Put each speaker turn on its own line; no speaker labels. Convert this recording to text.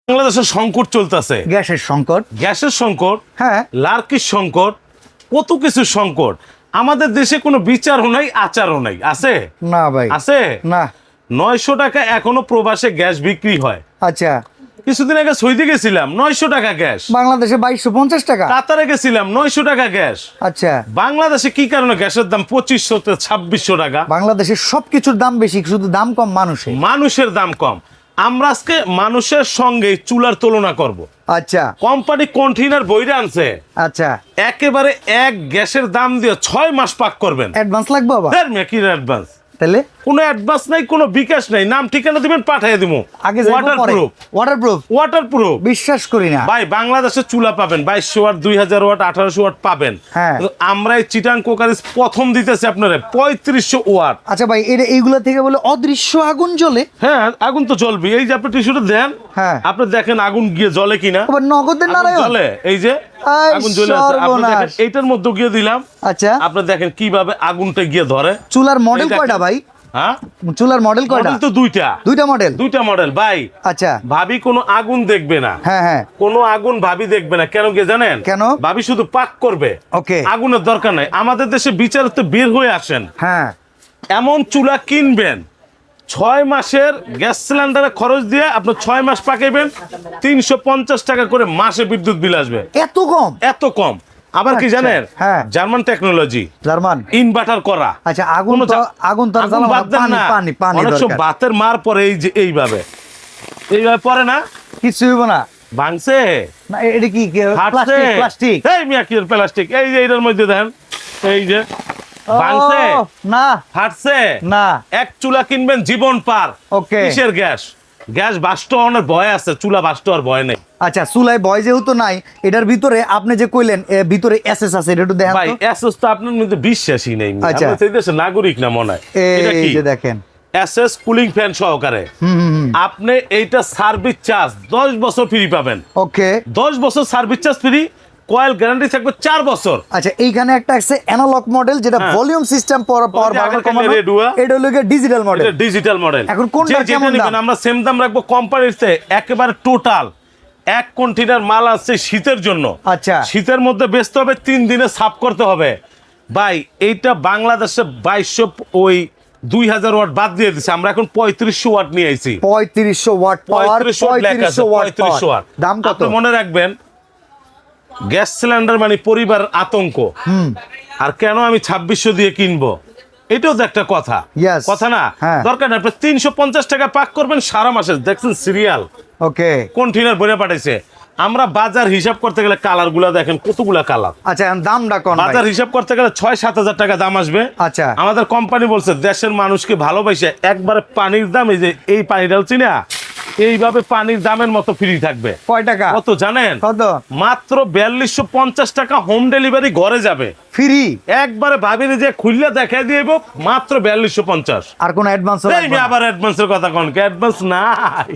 বাংলাদেশের সংকট চলতেছে, গ্যাসের সংকট, হ্যাঁ, লার্কির সংকট, কত কিছু সংকট। আমাদের দেশে কোনো বিচারও নাই, আচারও নাই। আছে
না ভাই,
আছে
না।
900 টাকা এখনো প্রবাসে গ্যাস বিক্রি হয়।
আচ্ছা,
কিছুদিন আগে সৌদি গেছিলাম, 900 টাকা গ্যাস।
বাংলাদেশে 2250 টাকা।
কাতারে গেছিলাম, 900 টাকা গ্যাস।
আচ্ছা,
বাংলাদেশে কি কারণে গ্যাসের দাম 2500 থেকে 2600 টাকা?
বাংলাদেশে সবকিছুর দাম বেশি, শুধু দাম কম
মানুষের দাম কম। আমরা আজকে মানুষের সঙ্গে চুলার তুলনা করব।
আচ্ছা,
কোম্পানি কন্টেইনার বইরে আনছে।
আচ্ছা,
একেবারে এক গ্যাসের দাম দিয়ে 6 মাস পাক করবেন।
অ্যাডভান্স লাগবে বাবা?
কি অ্যাডভান্স?
তাহলে
কোনো অ্যাডভান্স নাই, কোনো বিকাশ নাই, নাম ঠিকানা দিবেন, পাঠিয়ে দিব।
আগে
ওয়াটারপ্রুফ
বিশ্বাস করি না
ভাই। বাংলাদেশে চুলা পাবেন 2200 ওয়াট, 2000 ওয়াট, 1800 ওয়াট পাবেন।
হ্যাঁ,
আমরা এই চিটাং কোকারিজ প্রথম দিতেছি আপনারে 3500 ওয়াট।
আচ্ছা ভাই, এইগুলা থেকে বলে অদৃশ্য আগুন জ্বলে?
হ্যাঁ, আগুন তো জ্বলবে। এই যে আপনি টিস্যুটা দেন,
হ্যাঁ,
আপনি দেখেন আগুন গিয়ে জ্বলে কিনা।
নগদের নারায়ণ
জ্বলে, এই যে আগুন জ্বলে আছে। আপনি দেখেন এইটার মধ্যে গিয়ে দিলাম।
আচ্ছা,
আপনি দেখেন কিভাবে আগুনটা গিয়ে ধরে।
চুলার মডেল কয়টা ভাই?
হ্যাঁ,
চুলার মডেল কয়টা?
মডেল তো দুইটা মডেল ভাই।
আচ্ছা,
ভাবি কোনো আগুন দেখবে না।
হ্যাঁ হ্যাঁ,
কোনো আগুন ভাবি দেখবে না। কেন গিয়ে জানেন?
কেন?
ভাবি শুধু পাক করবে।
ওকে,
আগুনের দরকার নাই। আমাদের দেশে বিচার তো বের হয়ে আসেন।
হ্যাঁ,
এমন চুলা কিনবেন 6 মাসের গ্যাস সিলিন্ডারে খরচ দিয়ে আপনি 6 মাস পাকাইবেন, 350 টাকা করে মাসে বিদ্যুৎ বিল আসবে। এত কম। আবার কি জানেন?
হ্যাঁ,
জার্মান টেকনোলজি,
জার্মান
ইনভার্টার করা।
আচ্ছা, আগুন তো পানি
অনেক সব বাতের মার পরে এই যে এইভাবে পরে না,
কিছু হইব না।
ভাঙছে
না, এটা কি প্লাস্টিক?
এই মিয়া কি প্লাস্টিক? এই যে এটার মধ্যে দেন, এই যে ভাঙছে
না,
ফাটছে
না।
এক চুলা কিনবেন জীবন পার।
ওকে,
কিসের গ্যাস বাস্ট হওয়ার ভয় আছে, চুলা বাস্ট হওয়ার ভয় নেই।
আচ্ছা, চুলায় ভয় যেহেতু নাই, এটার ভিতরে আপনি যে কইলেন ভিতরে এসএস আছে, এটা একটু দেখেন
ভাই। এসএস তো আপনার মধ্যে বিশ্বাসই নেই।
আচ্ছা,
আপনি এই দেশের নাগরিক না মনে হয়। এটা কি?
এই যে দেখেন,
এসএস কুলিং ফ্যান সহকারে। আপনি এইটা সার্ভিস চার্জ 10 বছর ফ্রি পাবেন।
ওকে,
10 বছর service charge free, coil guarantee থাকবে 4 বছর।
আচ্ছা, এইখানে একটা আছে অ্যানালগ মডেল, যেটা ভলিউম সিস্টেম পাওয়ার কমানো। এটা হলো ডিজিটাল মডেল।
এটা ডিজিটাল মডেল।
এখন কোনটা কেমন দাম?
আমরা সেম দাম রাখবো কোম্পানির চেয়ে। একেবারে টোটাল এক কন্টেইনার মাল আছে শীতের জন্য।
আচ্ছা,
শীতের মধ্যে বেচতে হবে, 3 দিনে সাফ করতে হবে ভাই। এইটা বাংলাদেশে 2200 ওই 2000 ওয়াট বাদ দিয়ে দিছে। আমরা এখন 3500 ওয়াট নিয়ে আইছি।
3500 ওয়াট পাওয়ার,
3500 ওয়াট।
দাম কত?
আপনি মনে রাখবেন, গ্যাস সিলিন্ডার মানে পরিবার আতঙ্ক। আর কেন আমি 2600 দিয়ে কিনবো? এটাও তো একটা কথা না? দরকার না। আপনি 350 টাকা পাক করবেন সারা মাসে। দেখছেন সিরিয়াল,
ওকে,
কন্টেইনার ভরে পাঠাইছে। আমরা বাজার হিসাব করতে গেলে কালার গুলা দেখেন কতগুলা কালার।
আচ্ছা, দামটা কোন?
বাজার হিসাব করতে গেলে 6-7 হাজার টাকা দাম আসবে।
আচ্ছা,
আমাদের কোম্পানি বলছে দেশের মানুষকে ভালোবাসে একবারে পানির দাম, এই যে এই পানি ঢালছি না, এইভাবে পানির দামের মতো ফ্রি থাকবে।
কয় টাকা?
কত জানেন?
কত?
মাত্র 4250 টাকা হোম ডেলিভারি ঘরে যাবে
ফ্রি।
একবারে ভাবিনি যে খুললে দেখাই দিব, মাত্র 4250।
আর কোন অ্যাডভান্স?
আবার অ্যাডভান্সের কথা কোন? অ্যাডভান্স নাই।